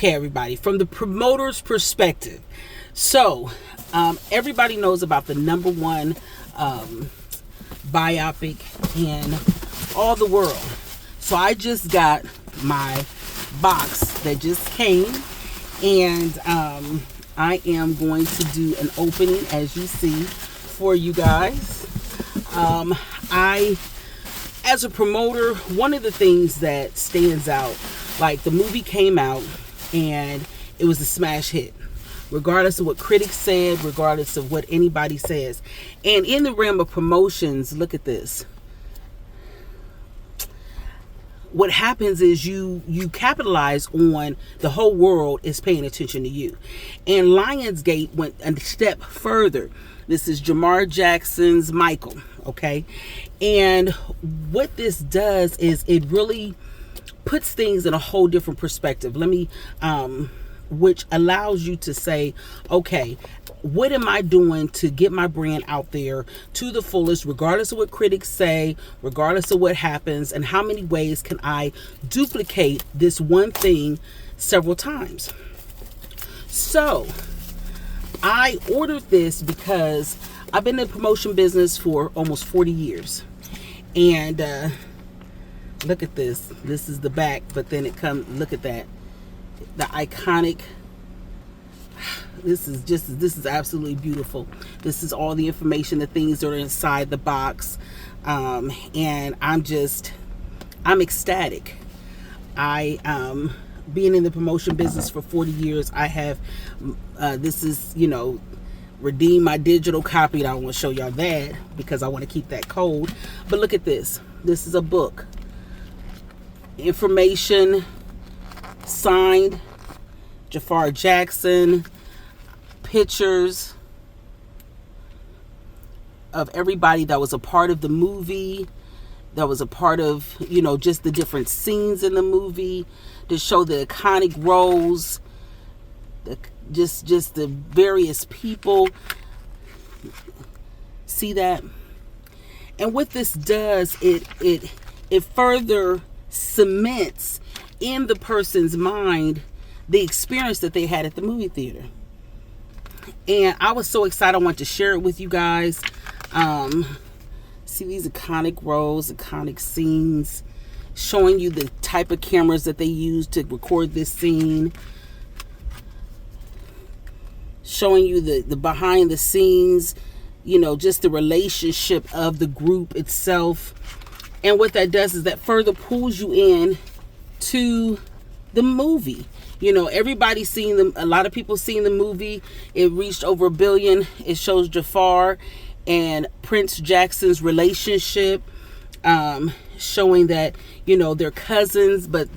Okay, everybody, from the promoter's perspective. So, everybody knows about the number one biopic in all the world. So I just got my box that just came, and I am going to do an opening, as you see, for you guys. As a promoter, one of the things that stands out, like the movie came out and it was a smash hit, regardless of what critics said, regardless of what anybody says. And in the realm of promotions, look at this. What happens is you capitalize on the whole world is paying attention to you. And Lionsgate went a step further. This is Jamar Jackson's Michael, okay? And what this does is it really puts things in a whole different perspective. Which allows you to say, okay, what am I doing to get my brand out there to the fullest, regardless of what critics say, regardless of what happens, and how many ways can I duplicate this one thing several times? So I ordered this because I've been in the promotion business for almost 40 years. And look at this. This is the back, but then it comes, look at that. The iconic, this is absolutely beautiful. This is all the information, the things that are inside the box. And I'm ecstatic. Being in the promotion business for 40 years, I have, this is, redeem my digital copy. I don't want to show y'all that because I want to keep that cold. But look at this. This is a book. Information signed Jafar Jackson, pictures of everybody that was a part of the movie, that was a part of, just the different scenes in the movie, to show the iconic roles, just the various people. See that? And what this does, it further cements in the person's mind the experience that they had at the movie theater. And I was so excited. I want to share it with you guys. See these iconic roles, iconic scenes, showing you the type of cameras that they used to record this scene, showing you the behind the scenes, just the relationship of the group itself. And what that does is that further pulls you in to the movie. Everybody's seen them. A lot of people seen the movie. It reached over 1 billion. It shows Jafar and Prince Jackson's relationship, showing that, they're cousins. But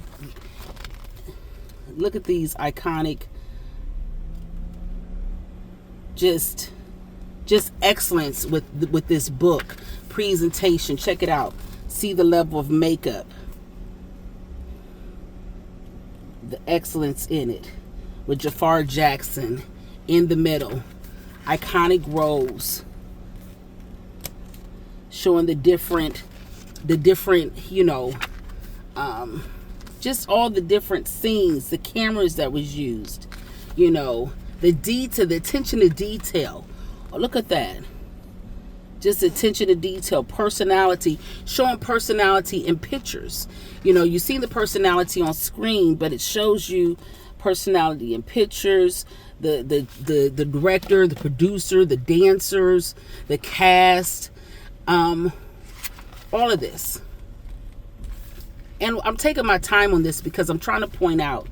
look at these iconic, just excellence with this book presentation. Check it out. See the level of makeup, the excellence in it, with Jafar Jackson in the middle, iconic roles, showing the different, just all the different scenes, the cameras that was used, the detail, the attention to detail. Oh, look at that. Just attention to detail, personality, showing personality in pictures. You see the personality on screen, but it shows you personality in pictures, the director, the producer, the dancers, the cast, all of this. And I'm taking my time on this because I'm trying to point out,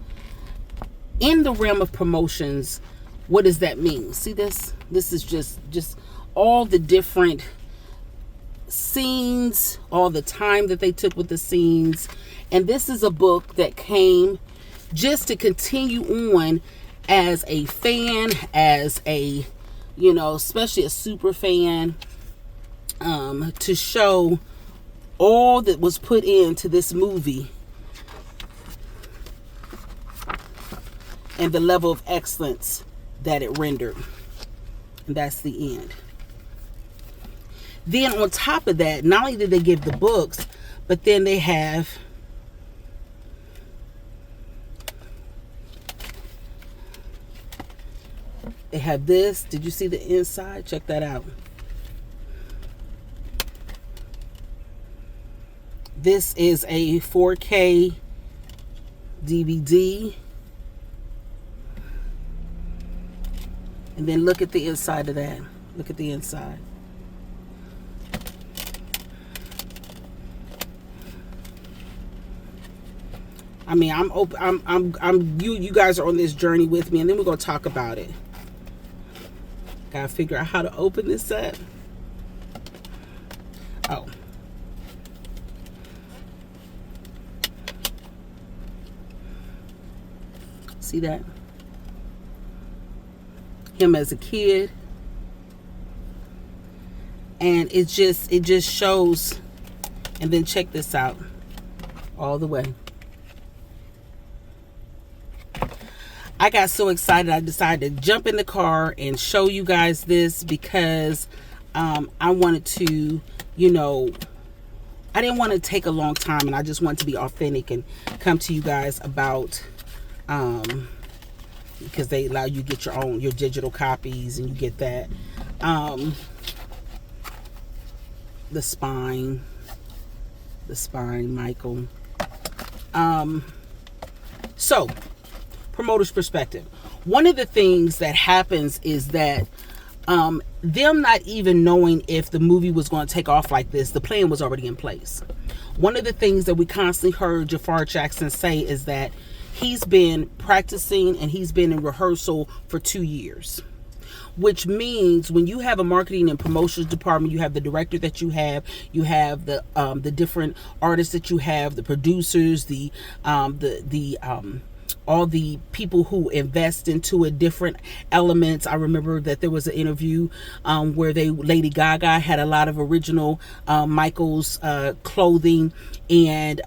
in the realm of promotions, what does that mean? See this? This is just all the different scenes, all the time that they took with the scenes. And this is a book that came just to continue on as a fan, as a, especially a super fan, to show all that was put into this movie and the level of excellence that it rendered. And that's the end. Then on top of that, not only did they give the books, but then they have They have this. Did you see the inside? Check that out. This is a 4K DVD. And then look at the inside of that. Look at the inside. I mean, I'm open. You guys are on this journey with me, and then we're gonna talk about it. Gotta figure out how to open this up. Oh. See that? Him as a kid. And it just shows, and then check this out all the way. I got so excited I decided to jump in the car and show you guys this because I wanted to, you know, I didn't want to take a long time, and I just wanted to be authentic and come to you guys about because they allow you to get your digital copies, and you get that. The spine, Michael. So, promoter's perspective. One of the things that happens is that them not even knowing if the movie was going to take off like this, the plan was already in place. One of the things that we constantly heard Jafar Jackson say is that he's been practicing and he's been in rehearsal for 2 years. Which means when you have a marketing and promotions department, you have the director that you have the different artists that you have, the producers, all the people who invest into it, different elements. I remember that there was an interview where Lady Gaga had a lot of original Michael's clothing, and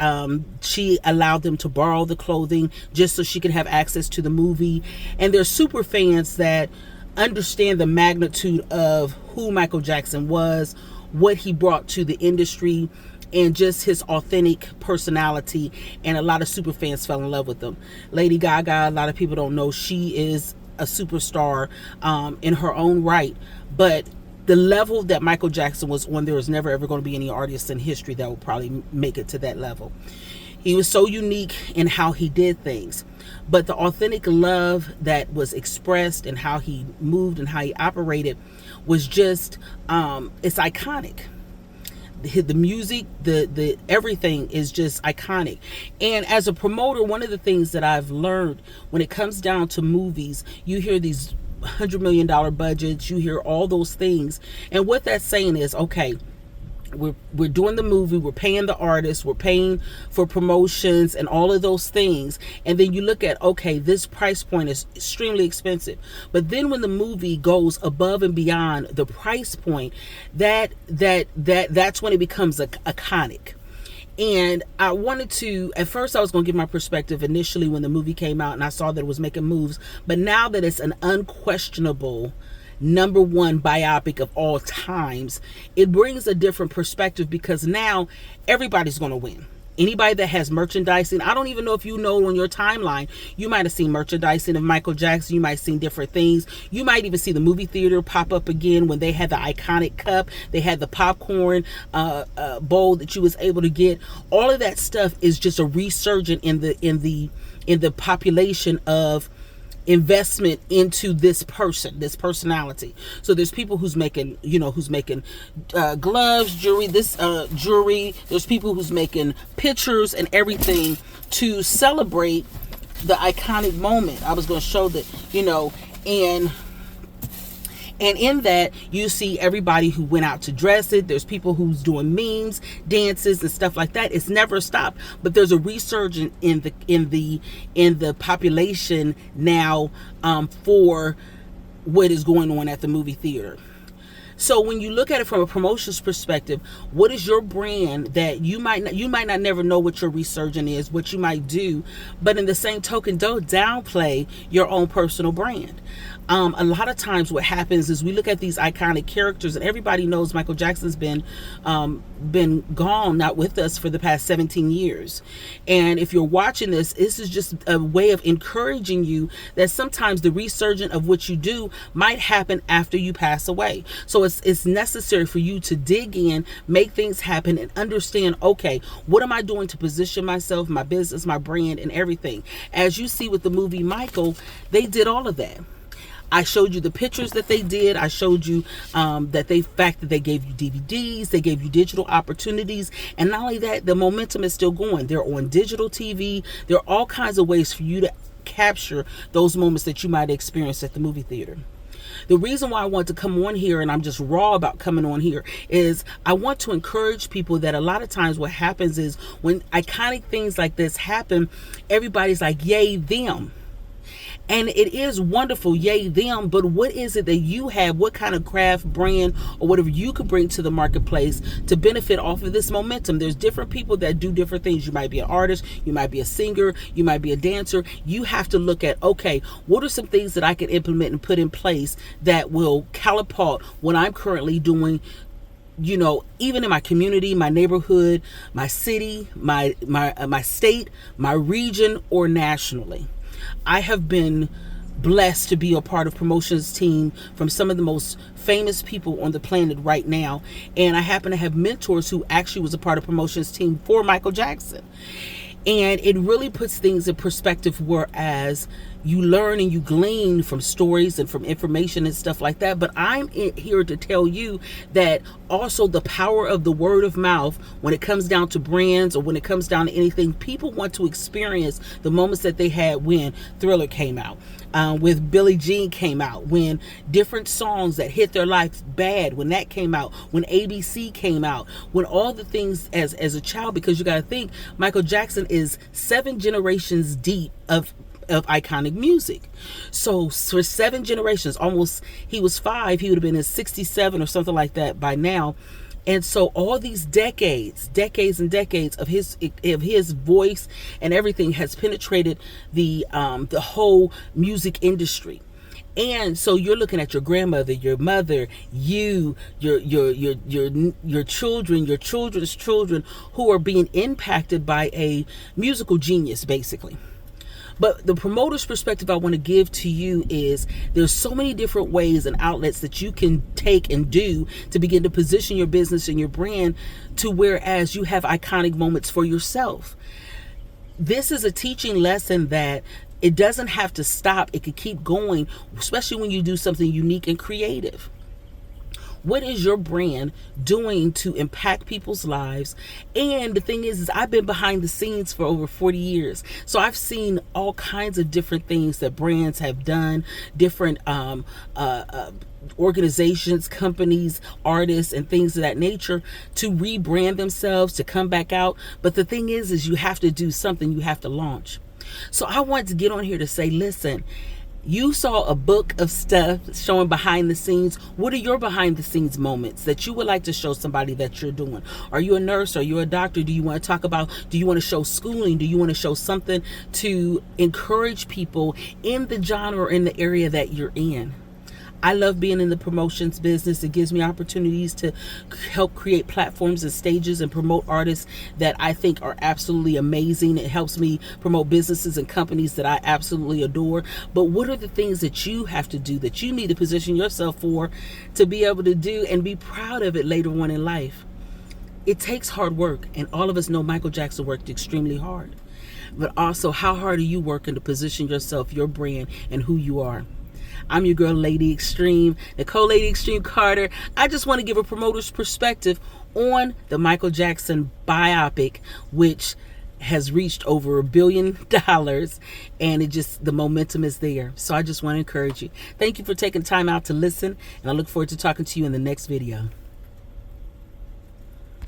she allowed them to borrow the clothing just so she could have access to the movie. And there's super fans that understand the magnitude of who Michael Jackson was, what he brought to the industry, and just his authentic personality. And a lot of super fans fell in love with him. Lady Gaga, a lot of people don't know, she is a superstar in her own right, but the level that Michael Jackson was on, there is never ever going to be any artist in history that will probably make it to that level. He was so unique in how he did things, but the authentic love that was expressed and how he moved and how he operated was just it's iconic. The music, the everything is just iconic. And as a promoter, one of the things that I've learned when it comes down to movies, you hear these $100 million budgets, you hear all those things, and what that's saying is, okay, we're doing the movie, we're paying the artists, we're paying for promotions and all of those things, and then you look at, okay, this price point is extremely expensive, but then when the movie goes above and beyond the price point, that's when it becomes iconic. And I wanted to, at first I was going to give my perspective initially when the movie came out and I saw that it was making moves, but now that it's an unquestionable #1 biopic of all times, it brings a different perspective, because now everybody's going to win. Anybody that has merchandising, I don't even know if you know on your timeline, you might have seen merchandising of Michael Jackson, you might have seen different things, you might even see the movie theater pop up again when they had the iconic cup, they had the popcorn bowl that you was able to get. All of that stuff is just a resurgent in the population of investment into this personality. So there's people who's making gloves, jewelry, there's people who's making pictures and everything to celebrate the iconic moment. I was going to show that, and in that, you see everybody who went out to dress it. There's people who's doing memes, dances, and stuff like that. It's never stopped. But there's a resurgence in the population now for what is going on at the movie theater. So when you look at it from a promotions perspective, what is your brand that you might not never know what your resurgent is, what you might do, but in the same token, don't downplay your own personal brand. A lot of times what happens is we look at these iconic characters, and everybody knows Michael Jackson's been gone, not with us, for the past 17 years. And if you're watching this is just a way of encouraging you that sometimes the resurgent of what you do might happen after you pass away. So it's necessary for you to dig in, make things happen, and understand, okay, what am I doing to position myself, my business, my brand, and everything. As you see with the movie Michael, they did all of that. I showed you the pictures that they did. I showed you that they gave you DVDs, they gave you digital opportunities, and not only that, the momentum is still going. They're on digital TV. There are all kinds of ways for you to capture those moments that you might experience at the movie theater. The reason why I want to come on here, and I'm just raw about coming on here, is I want to encourage people that a lot of times what happens is when iconic things like this happen, everybody's like, yay, them. And it is wonderful, yay them, but what is it that you have, what kind of craft, brand, or whatever you could bring to the marketplace to benefit off of this momentum? There's different people that do different things. You might be an artist, you might be a singer, you might be a dancer. You have to look at, okay, what are some things that I can implement and put in place that will catapult what I'm currently doing, you know, even in my community, my neighborhood, my city, my state, my region, or nationally. I have been blessed to be a part of promotions team from some of the most famous people on the planet right now. And I happen to have mentors who actually was a part of promotions team for Michael Jackson. And it really puts things in perspective, whereas you learn and you glean from stories and from information and stuff like that. But I'm here to tell you that also the power of the word of mouth, when it comes down to brands or when it comes down to anything, people want to experience the moments that they had when Thriller came out, with Billie Jean came out, when different songs that hit their life bad, when that came out, when ABC came out, when all the things as a child, because you got to think Michael Jackson is 7 generations deep of iconic music. So for 7 generations, almost, he was 5, he would have been in 67 or something like that by now. And so all these decades and decades of his voice and everything has penetrated the whole music industry. And so you're looking at your grandmother, your mother, your children, your children's children, who are being impacted by a musical genius, basically. But the promoter's perspective I want to give to you is there's so many different ways and outlets that you can take and do to begin to position your business and your brand to whereas you have iconic moments for yourself. This is a teaching lesson that it doesn't have to stop. It could keep going, especially when you do something unique and creative. What is your brand doing to impact people's lives? And the thing is I've been behind the scenes for over 40 years. So I've seen all kinds of different things that brands have done, different organizations, companies, artists, and things of that nature to rebrand themselves, to come back out. But the thing is you have to do something, you have to launch. So I wanted to get on here to say, listen, you saw a book of stuff showing behind the scenes. What are your behind the scenes moments that you would like to show somebody that you're doing? Are you a nurse? Are you a doctor? Do you want to talk about, do you want to show schooling? Do you want to show something to encourage people in the genre or in the area that you're in? I love being in the promotions business. It gives me opportunities to help create platforms and stages and promote artists that I think are absolutely amazing. It helps me promote businesses and companies that I absolutely adore. But what are the things that you have to do, that you need to position yourself for, to be able to do and be proud of it later on in life? It takes hard work, and all of us know Michael Jackson worked extremely hard. But also, how hard are you working to position yourself, your brand, and who you are? I'm your girl, Lady Extreme, Nicole Lady Extreme Carter. I just want to give a promoter's perspective on the Michael Jackson biopic, which has reached over $1 billion, and the momentum is there. So I just want to encourage you. Thank you for taking time out to listen, and I look forward to talking to you in the next video.